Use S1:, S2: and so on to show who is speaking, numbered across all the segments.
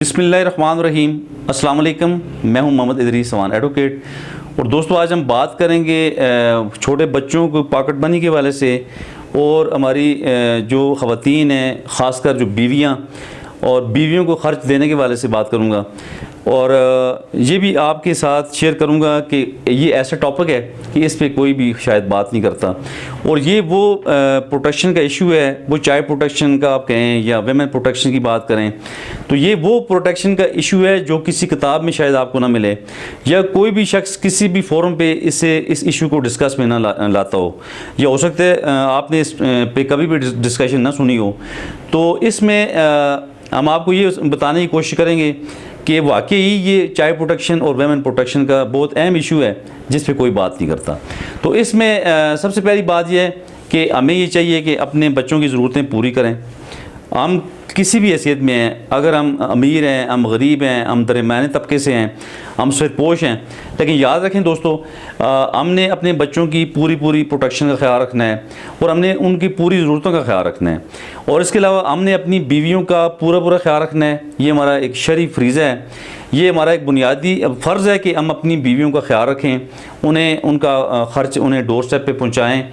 S1: बिस्मिल्लाहिर्रहमानिर्रहीम। अस्सलाम वालेकुम। मैं हूं मोहम्मद इदरीस सवान एडवोकेट। और दोस्तों, आज हम बात करेंगे छोटे बच्चों को पॉकेट मनी के हवाले से और हमारी जो ख़वातीन हैं, ख़ासकर जो बीवियां और बीवियों को ख़र्च देने के हवाले से बात करूंगा। और ये भी आपके साथ शेयर करूंगा कि ये ऐसा टॉपिक है कि इस पे कोई भी शायद बात नहीं करता। और ये वो प्रोटेक्शन का इशू है, वो चाइल्ड प्रोटेक्शन का आप कहें या वेमेन प्रोटेक्शन की बात करें, तो ये वो प्रोटेक्शन का इशू है जो किसी किताब में शायद आपको ना मिले या कोई भी शख्स किसी भी फोरम पे इस इशू को डिस्कस में ना लाता हो, या हो सकता है आपने इस पे कभी भी डिस्कशन ना सुनी हो। तो इसमें हम आपको ये बताने की कोशिश करेंगे कि वाकई ये चाइल्ड प्रोटेक्शन और वेमेन प्रोटेक्शन का बहुत अहम इशू है जिस पे कोई बात नहीं करता। तो इसमें सबसे पहली बात यह है कि हमें ये चाहिए कि अपने बच्चों की ज़रूरतें पूरी करें। हम किसी भी हैसियत में हैं, अगर हम अमीर हैं, हम गरीब हैं, हम दरमियाने तबके से हैं, हम सफ़ेदपोश हैं, लेकिन याद रखें दोस्तों, हमने अपने बच्चों की पूरी प्रोटेक्शन का ख्याल रखना है और हमने उनकी पूरी ज़रूरतों का ख्याल रखना है। और इसके अलावा हमने अपनी बीवियों का पूरा ख्याल रखना है। ये हमारा एक शरई फ़रीज़ा है, ये हमारा एक बुनियादी फ़र्ज़ है कि हम अपनी बीवियों का ख्याल रखें, उन्हें उनका ख़र्च उन्हें डोर स्टेप पे पहुँचाएँ।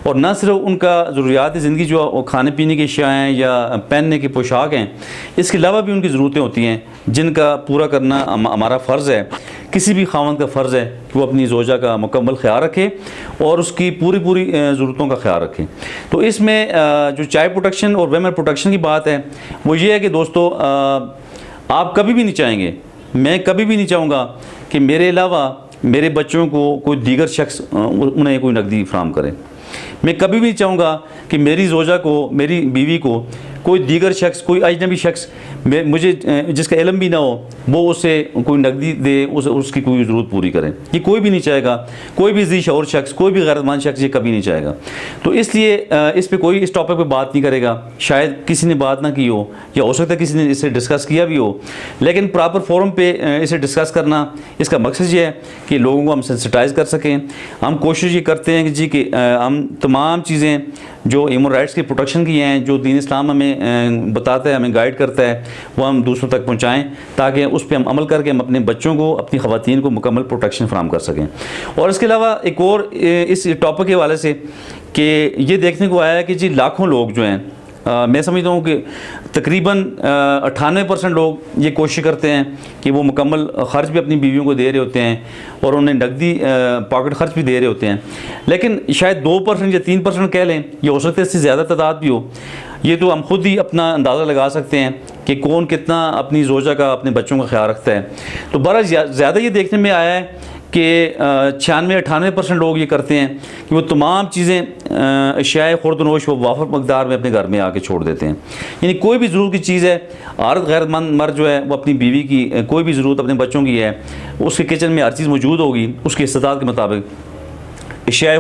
S1: और न सिर्फ उनका ज़रूरियात ज़िंदगी जो खाने पीने की अशिया हैं या पहनने की पोशाक हैं, इसके अलावा भी उनकी ज़रूरतें होती हैं जिनका पूरा करना हमारा फ़र्ज़ है। किसी भी ख़ावंद का फ़र्ज़ है कि वो अपनी ज़ौजा का मुकम्मल ख्याल रखे और उसकी पूरी ज़रूरतों का ख्याल रखे। तो इसमें जो चाइल्ड प्रोटेक्शन और वेमेन प्रोटेक्शन की बात है वो ये है कि दोस्तों, आप कभी भी नहीं चाहेंगे, मैं कभी भी नहीं चाहूँगा कि मेरे अलावा मेरे बच्चों को कोई दीगर शख्स उन्हें कोई नकदी फ़राहम करे। मैं कभी भी चाहूँगा कि मेरी ज़ौजा को, मेरी बीवी को कोई दीगर शख्स, कोई अजनबी शख्स मुझे जिसका इल्म भी ना हो, वो उसे कोई नकदी दे, उसकी कोई ज़रूरत पूरी करे। ये कोई भी नहीं चाहेगा, कोई भी ज़ी शऊर शख्स, कोई भी गैरतमंद शख्स ये कभी नहीं चाहेगा। तो इसलिए इस पे कोई इस टॉपिक पे बात नहीं करेगा। शायद किसी ने बात ना की हो या हो सकता है किसी ने इसे डिस्कस किया भी हो, लेकिन प्रॉपर फोरम पे इसे डिस्कस करना, इसका मकसद ये है कि लोगों को हम सेंसिटाइज़ कर सकें। हम कोशिश ये करते हैं कि जी कि हम तमाम चीज़ें जो ह्यूमन राइट्स की प्रोटेक्शन की हैं, जो दीन इस्लाम हमें बताता है, हमें गाइड करता है, वो हम दूसरों तक पहुँचाएँ ताकि उस पर हम अमल करके हम अपने बच्चों को, अपनी ख़वातीन को मुकम्मल प्रोटेक्शन फराहम कर सकें। और इसके अलावा एक और इस टॉपिक के हवाले से कि ये देखने को आया है कि जी लाखों लोग जो हैं, मैं समझता हूँ कि तकरीबन 98% लोग ये कोशिश करते हैं कि वो मुकम्मल ख़र्च भी अपनी बीवियों को दे रहे होते हैं और उन्हें नकदी पॉकेट ख़र्च भी दे रहे होते हैं। लेकिन शायद 2% या 3% कह लें, ये हो सकता है इससे ज़्यादा तादाद भी हो। ये तो हम खुद ही अपना अंदाज़ा लगा सकते हैं कि कौन कितना अपनी ज़ौजा का, अपने बच्चों का ख्याल रखता है। तो बड़ा ज़्यादा ये देखने में आया है कि 96-98% लोग ये करते हैं कि वो तमाम चीज़ें अशियाए खुर्दनोश वो वाफर मकदार में अपने घर में आके छोड़ देते हैं। यानी कोई भी ज़रूरत की चीज़ है, औरत गैरतमंद मर्द जो है वो अपनी बीवी की कोई भी ज़रूरत अपने बच्चों की है, उसके किचन में हर चीज़ मौजूद होगी उसकी इस्तेताद के मुताबिक। अशियाए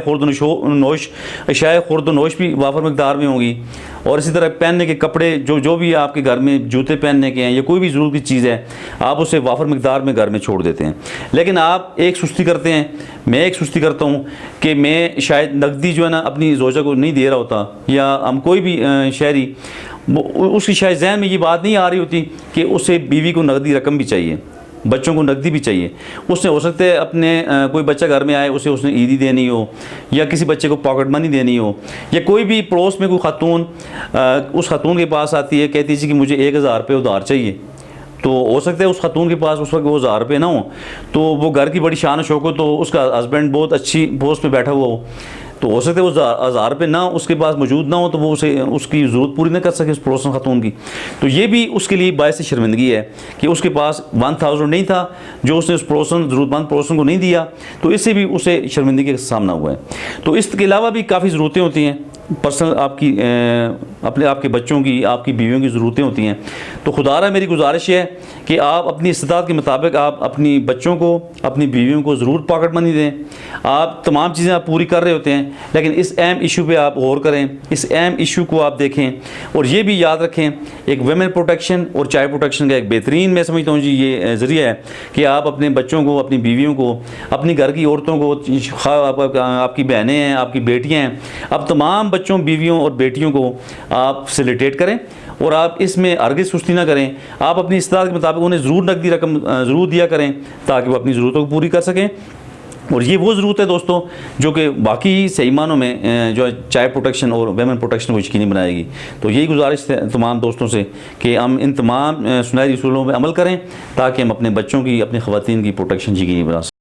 S1: खुर्दनोश भी वाफर मकदार में होंगी। और इसी तरह पहनने के कपड़े, जो भी आपके घर में जूते पहनने के हैं या कोई भी ज़रूरत की चीज़ है, आप उसे वाफर मकदार में घर में छोड़ देते हैं। लेकिन आप एक सुस्ती करते हैं, मैं एक सुस्ती करता हूँ कि मैं शायद नकदी जो है ना अपनी ज़ौजा को नहीं दे रहा होता, या हम कोई भी शहरी, उसकी शायद जहन में ये बात नहीं आ रही होती कि उसे बीवी को नकदी रकम भी चाहिए, बच्चों को नकदी भी चाहिए। उसने हो सकता है अपने कोई बच्चा घर में आए, उसने ईदी देनी हो, या किसी बच्चे को पॉकेट मनी देनी हो, या कोई भी पड़ोस में कोई खातून उस खातून के पास आती है, कहती है कि मुझे 1000 रुपये उधार चाहिए। तो हो सकता है उस खातून के पास उस वक्त वो 1000 रुपये ना हो, तो वो घर की बड़ी शान शौकत हो, उसका हस्बैंड बहुत अच्छी पोस्ट में बैठा हुआ हो, तो हो सकता है वो 1000 रुपये ना उसके पास मौजूद ना हो, तो वो उसे उसकी ज़रूरत पूरी ना कर सके उस पड़ोसन खातून की। तो ये भी उसके लिए बायस शर्मिंदगी है कि उसके पास 1000 नहीं था जो उसने उस ज़रूरतमंद पड़ोसन को नहीं दिया, तो इससे भी उसे शर्मिंदगी का सामना हुआ है। तो इसके अलावा भी काफ़ी ज़रूरतें होती हैं पर्सनल, आपकी आपके बच्चों की, आपकी बीवियों की ज़रूरतें होती हैं। तो खुदारा मेरी गुजारिश है कि आप अपनी इस्तेताद के मुताबिक आप अपनी बच्चों को, अपनी बीवियों को ज़रूर पॉकेट मनी दें। आप तमाम चीज़ें आप पूरी कर रहे होते हैं, लेकिन इस अहम इशू पे आप गौर करें, इस अहम इशू को आप देखें। और ये भी याद रखें, एक वेमेन प्रोटेक्शन और चाइल्ड प्रोटेक्शन का एक बेहतरीन, मैं समझता हूँ जी, ये ज़रिया है कि आप अपने बच्चों को, अपनी बीवियों को, अपनी घर की औरतों को, आपकी बहनें हैं, आपकी बेटियाँ हैं, अब तमाम बच्चों, बीवियों और बेटियों को आप फैसिलिटेट करें और आप इसमें हरगिज़ सुस्ती ना करें। आप अपनी इस्तात के मुताबिक उन्हें ज़रूर नकदी रकम ज़रूर दिया करें ताकि वो अपनी ज़रूरतों को पूरी कर सकें। और ये वो ज़रूरत है दोस्तों जो कि बाकी सही मानों में जो चाइल्ड प्रोटेक्शन और वेमेन प्रोटेक्शन को यकीनी बनाएगी। तो यही गुजारिश है तमाम दोस्तों से कि हम इन तमाम सुनहरी उसूलों पर अमल करें ताकि हम अपने बच्चों की, अपनी ख़वातीन की प्रोटेक्शन यकीनी बना सकें।